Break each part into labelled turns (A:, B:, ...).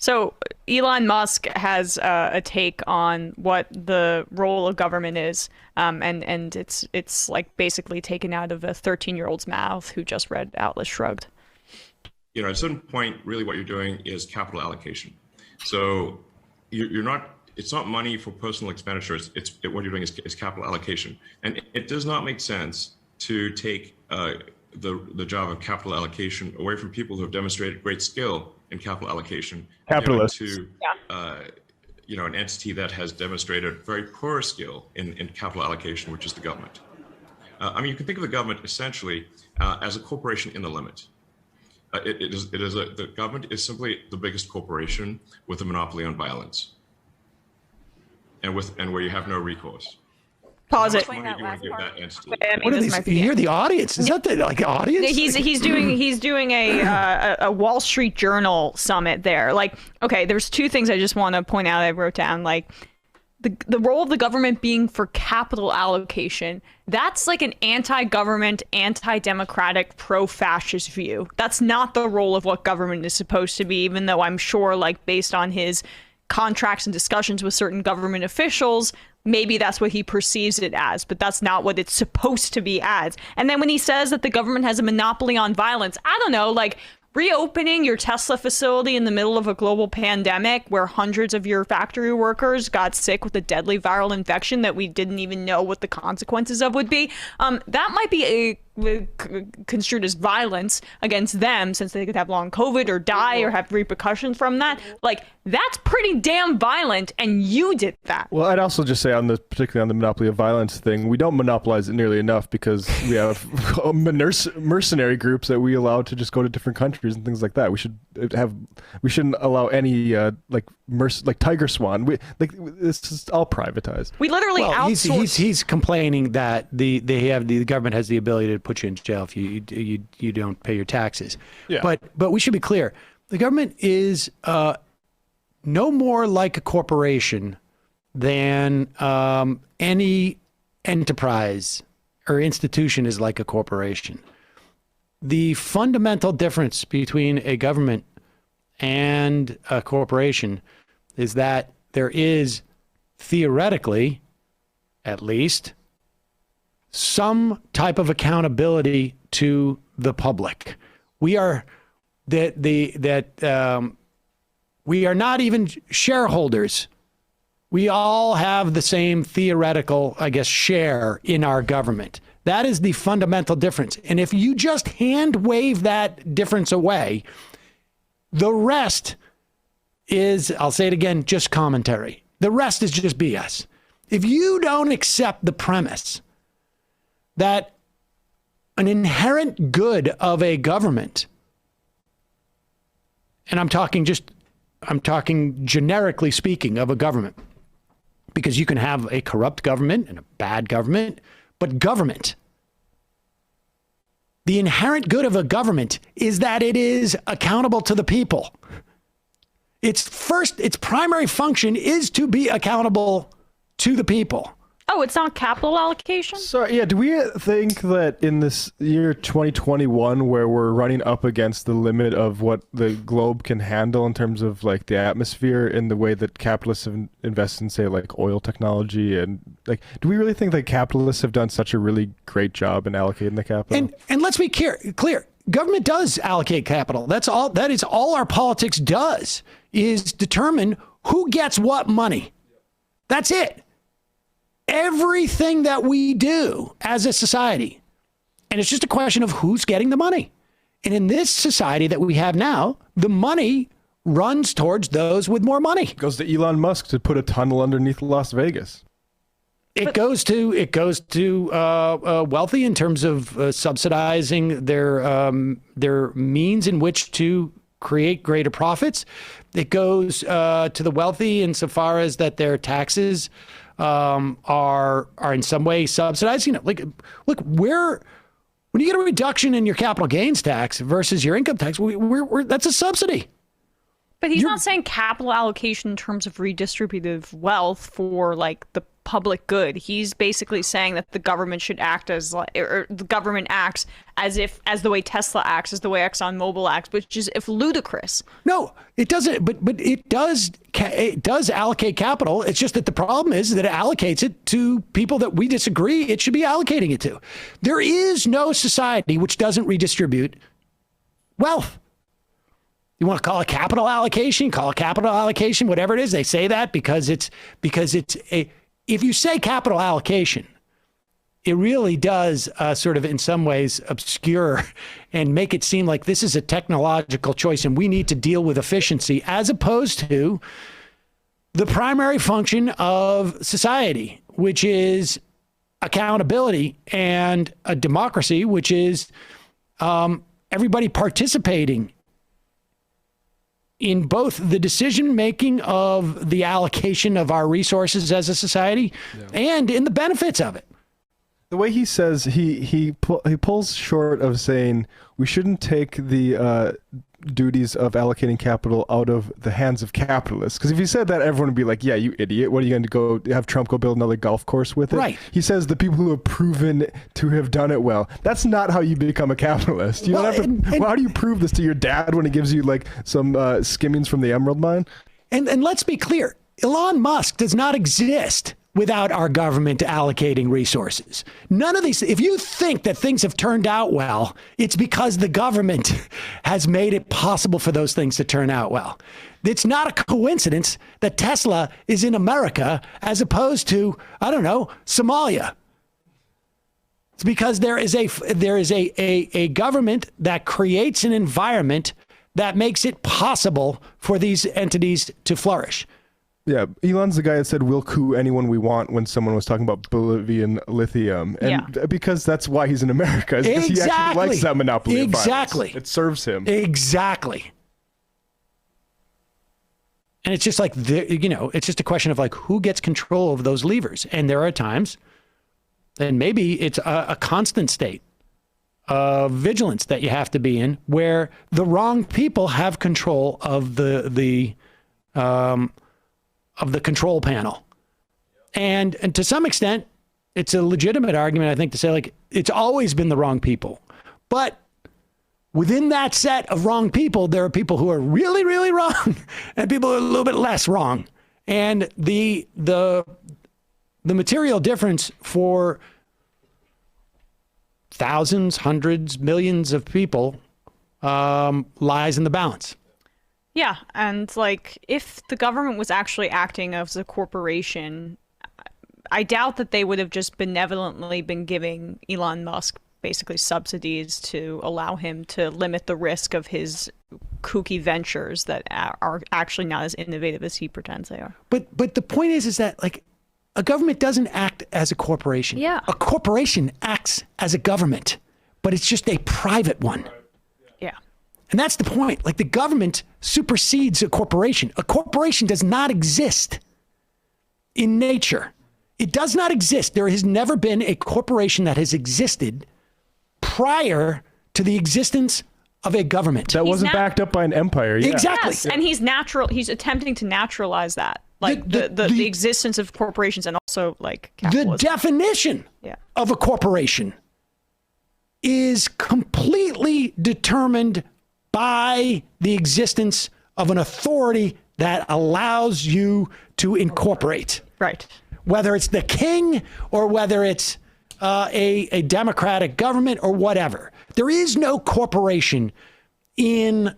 A: So Elon Musk has a take on what the role of government is, and it's like basically taken out of a 13-year-old's mouth who just read Atlas Shrugged.
B: At a certain point, really what you're doing is capital allocation. So you're not, it's not money for personal expenditures. What you're doing is capital allocation. And it does not make sense to take the job of capital allocation away from people who have demonstrated great skill in capital allocation.
C: Capitalists.
B: To an entity that has demonstrated very poor skill in capital allocation, which is the government. You can think of the government essentially as a corporation in the limit. The government is simply the biggest corporation with a monopoly on violence, and where you have no recourse.
A: Pause it.
B: What do you want to give that entity?
D: What are these? You hear the audience? Is that the audience?
A: He's doing a Wall Street Journal summit there. Okay, there's two things I just want to point out. I wrote down the role of the government being for capital allocation. That's like an anti-government, anti-democratic, pro-fascist view. That's not the role of what government is supposed to be, even though I'm sure, based on his contracts and discussions with certain government officials, maybe that's what he perceives it as, but that's not what it's supposed to be as. And then when he says that the government has a monopoly on violence, I don't know, reopening your Tesla facility in the middle of a global pandemic where hundreds of your factory workers got sick with a deadly viral infection that we didn't even know what the consequences of would be. That might be construed as violence against them, since they could have long COVID or die or have repercussions from that. That's pretty damn violent, and you did that.
C: Well, I'd also just say particularly on the monopoly of violence thing, we don't monopolize it nearly enough because we have mercenary groups that we allow to just go to different countries and things like that. We shouldn't allow any Tiger Swan. This is all privatized.
A: We literally outsource.
D: He's complaining that the government has the ability to put you in jail if you don't pay your taxes.
C: Yeah.
D: But we should be clear. The government is no more like a corporation than any enterprise or institution is like a corporation. The fundamental difference between a government and a corporation is that there is, theoretically, at least, some type of accountability to the public. We are we are not even shareholders. We all have the same theoretical, share in our government. That is the fundamental difference. And if you just hand wave that difference away, the rest is, I'll say it again, just commentary. The rest is just BS. If you don't accept the premise that an inherent good of a government, and I'm talking generically speaking of a government, because you can have a corrupt government and a bad government, but government, the inherent good of a government is that it is accountable to the people. Its primary function is to be accountable to the people.
A: Oh, it's not capital allocation?
C: So, yeah, do we think that in this year 2021, where we're running up against the limit of what the globe can handle in terms of the atmosphere in the way that capitalists have invested in, say, oil technology, and do we really think that capitalists have done such a really great job in allocating the capital?
D: And let's be clear. Government does allocate capital. That is all our politics does, is determine who gets what money. That's it. Everything that we do as a society. And it's just a question of who's getting the money. And in this society that we have now, the money runs towards those with more money.
C: It goes to Elon Musk to put a tunnel underneath Las Vegas.
D: It goes to wealthy in terms of subsidizing their means in which to create greater profits. It goes to the wealthy insofar as that their taxes are in some way subsidized. Look, when you get a reduction in your capital gains tax versus your income tax, that's a subsidy.
A: But he's not saying capital allocation in terms of redistributive wealth for the public good. He's basically saying that the government should act as or the government acts as the way Tesla acts, as the way ExxonMobil acts, which is ludicrous.
D: No, it doesn't. But it does allocate capital. It's just that the problem is that it allocates it to people that we disagree it should be allocating it to. There is no society which doesn't redistribute wealth. You want to call it capital allocation, whatever it is. They say that because it's if you say capital allocation, it really does sort of in some ways obscure and make it seem like this is a technological choice and we need to deal with efficiency, as opposed to the primary function of society, which is accountability, and a democracy, which is everybody participating in both the decision-making of the allocation of our resources as a society and in the benefits of it.
C: The way he says, he pulls short of saying we shouldn't take the duties of allocating capital out of the hands of capitalists. Because if he said that, everyone would be like, yeah, you idiot. What are you going to go have Trump go build another golf course with it?
D: Right.
C: He says the people who have proven to have done it well. That's not how you become a capitalist. You don't have to, how do you prove this to your dad when he gives you like some skimmings from the emerald mine?
D: And let's be clear, Elon Musk does not exist without our government allocating resources. None of these, if you think that things have turned out well, it's because the government has made it possible for those things to turn out well. It's not a coincidence that Tesla is in America as opposed to, I don't know, Somalia. It's because there is a government that creates an environment that makes it possible for these entities to flourish.
C: Yeah, Elon's the guy that said we'll coup anyone we want when someone was talking about Bolivian lithium. And because that's why he's in America. Is because he actually likes that monopoly of violence. It serves him.
D: Exactly. And it's just like, it's just a question of like who gets control of those levers. And there are times, and maybe it's a constant state of vigilance that you have to be in, where the wrong people have control of the control panel. And to some extent, it's a legitimate argument, I think, to say, like, it's always been the wrong people. But within that set of wrong people, there are people who are really, really wrong and people who are a little bit less wrong. And the material difference for thousands, hundreds, millions of people lies in the balance.
A: Yeah, and like if the government was actually acting as a corporation, I doubt that they would have just benevolently been giving Elon Musk basically subsidies to allow him to limit the risk of his kooky ventures that are actually not as innovative as he pretends they are.
D: But the point is that like a government doesn't act as a corporation.
A: Yeah.
D: A corporation acts as a government, but it's just a private one.
A: Yeah.
D: And that's the point. Like the government supersedes a corporation. A corporation does not exist in nature. It does not exist. There has never been a corporation that has existed prior to the existence of a government.
C: That wasn't backed up by an empire. Yeah.
D: Exactly.
A: Yes, and he's attempting to naturalize that. Like the existence of corporations and also like capitalism.
D: The definition of a corporation is completely determined by the existence of an authority that allows you to incorporate.
A: Right.
D: Whether it's the king or whether it's a democratic government or whatever. There is no corporation in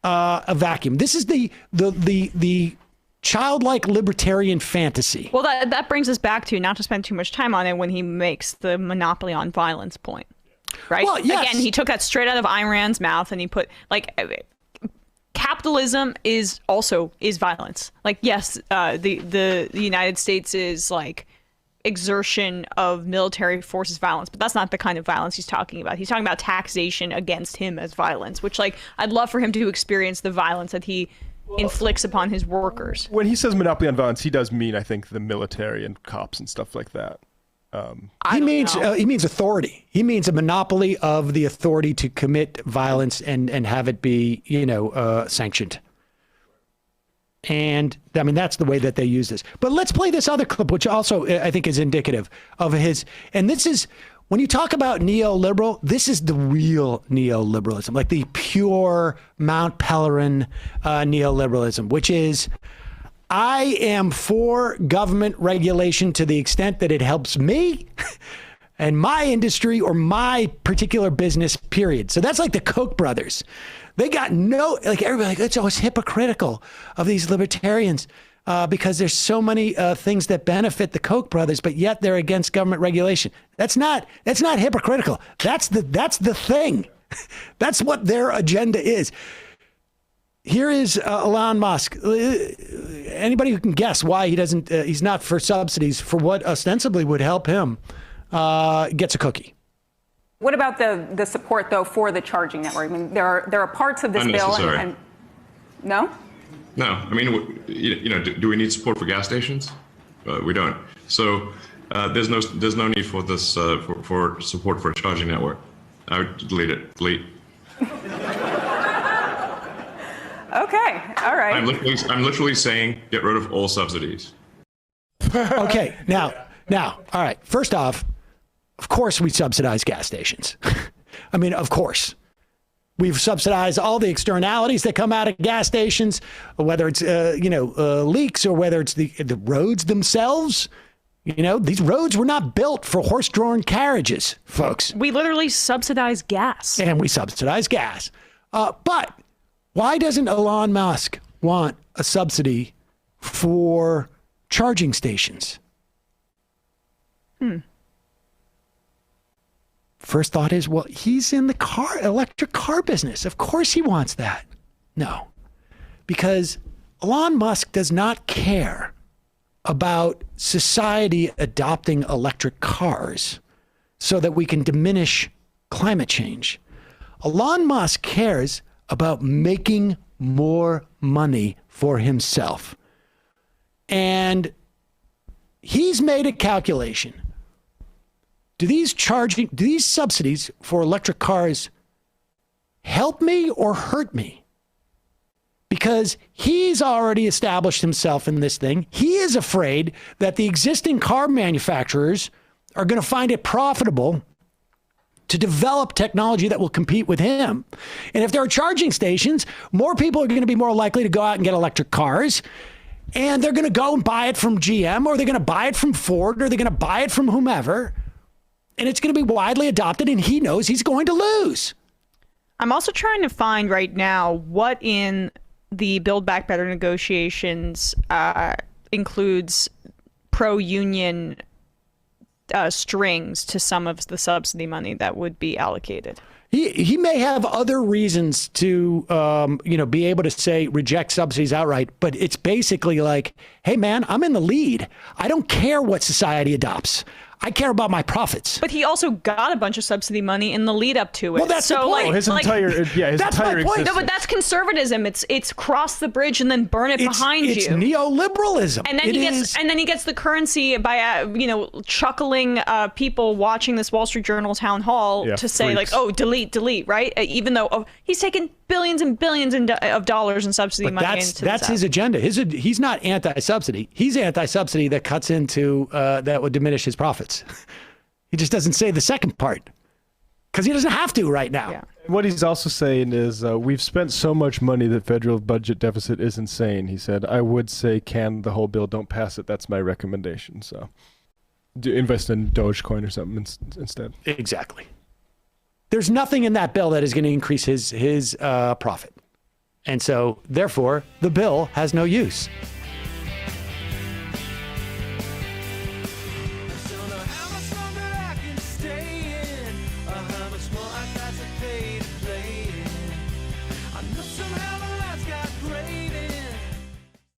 D: a vacuum. This is the childlike libertarian fantasy.
A: Well, that brings us back to, not to spend too much time on it, when he makes the monopoly on violence point. Right?
D: Well, yes.
A: Again, he took that straight out of Ayn Rand's mouth, and he put, like, capitalism is violence. Like, yes, the United States is, like, exertion of military forces violence, but that's not the kind of violence he's talking about. He's talking about taxation against him as violence, which, like, I'd love for him to experience the violence that he inflicts upon his workers.
C: When he says monopoly on violence, he does mean, I think, the military and cops and stuff like that.
D: He means authority. He means a monopoly of the authority to commit violence and have it be, sanctioned. And I mean, that's the way that they use this. But let's play this other clip, which also I think is indicative of his. And this is, when you talk about neoliberal, this is the real neoliberalism, like the pure Mount Pelerin neoliberalism, which is, I am for government regulation to the extent that it helps me and my industry or my particular business, period. So that's like the Koch brothers. They got like everybody, like, it's always hypocritical of these libertarians because there's so many things that benefit the Koch brothers, but yet they're against government regulation. That's not hypocritical. That's the thing. That's what their agenda is. Here is Elon Musk. Anybody who can guess why he's not for subsidies for what ostensibly would help him gets a cookie.
E: What about the support, though, for the charging network? I mean, there are parts of this bill, and no?
B: No, I mean, do we need support for gas stations? We don't. So there's no need for this for support for a charging network. I would delete it. Delete.
E: Okay, all right.
B: I'm literally saying get rid of all subsidies.
D: Okay, now, all right. First off, of course we subsidize gas stations. I mean, of course. We've subsidized all the externalities that come out of gas stations, whether it's leaks or whether it's the roads themselves. These roads were not built for horse-drawn carriages, folks.
A: We literally subsidize gas.
D: And we subsidize gas. But why doesn't Elon Musk want a subsidy for charging stations? First thought is, well, he's in the electric car business. Of course he wants that. No, because Elon Musk does not care about society adopting electric cars so that we can diminish climate change. Elon Musk cares about making more money for himself. And he's made a calculation. Do these subsidies for electric cars help me or hurt me? Because he's already established himself in this thing. He is afraid that the existing car manufacturers are going to find it profitable to develop technology that will compete with him. And if there are charging stations, more people are going to be more likely to go out and get electric cars. And they're going to go and buy it from GM, or they're going to buy it from Ford, or they're going to buy it from whomever. And it's going to be widely adopted, and he knows he's going to lose.
A: I'm also trying to find right now what in the Build Back Better negotiations includes pro-union strings to some of the subsidy money that would be allocated.
D: He may have other reasons to, be able to say reject subsidies outright, but it's basically like, hey, man, I'm in the lead. I don't care what society adopts. I care about my profits.
A: But he also got a bunch of subsidy money in the lead up to it.
D: Well, that's the point.
C: His entire existence.
A: No, but that's conservatism. It's cross the bridge and then burn it behind you.
D: It's neoliberalism.
A: And then he gets the currency by chuckling people watching this Wall Street Journal town hall to say
C: freaks.
A: like, oh, delete, right? Even though he's taken billions and billions of dollars in subsidy money.
D: That's his agenda. He's not anti-subsidy. He's anti-subsidy that cuts into that would diminish his profits. He just doesn't say the second part because he doesn't have to right now.
A: Yeah.
C: What he's also saying is we've spent so much money that federal budget deficit is insane. He said, I would say can the whole bill, don't pass it. That's my recommendation. So invest in Dogecoin or something instead.
D: Exactly. There's nothing in that bill that is going to increase his profit. And so, therefore, the bill has no use.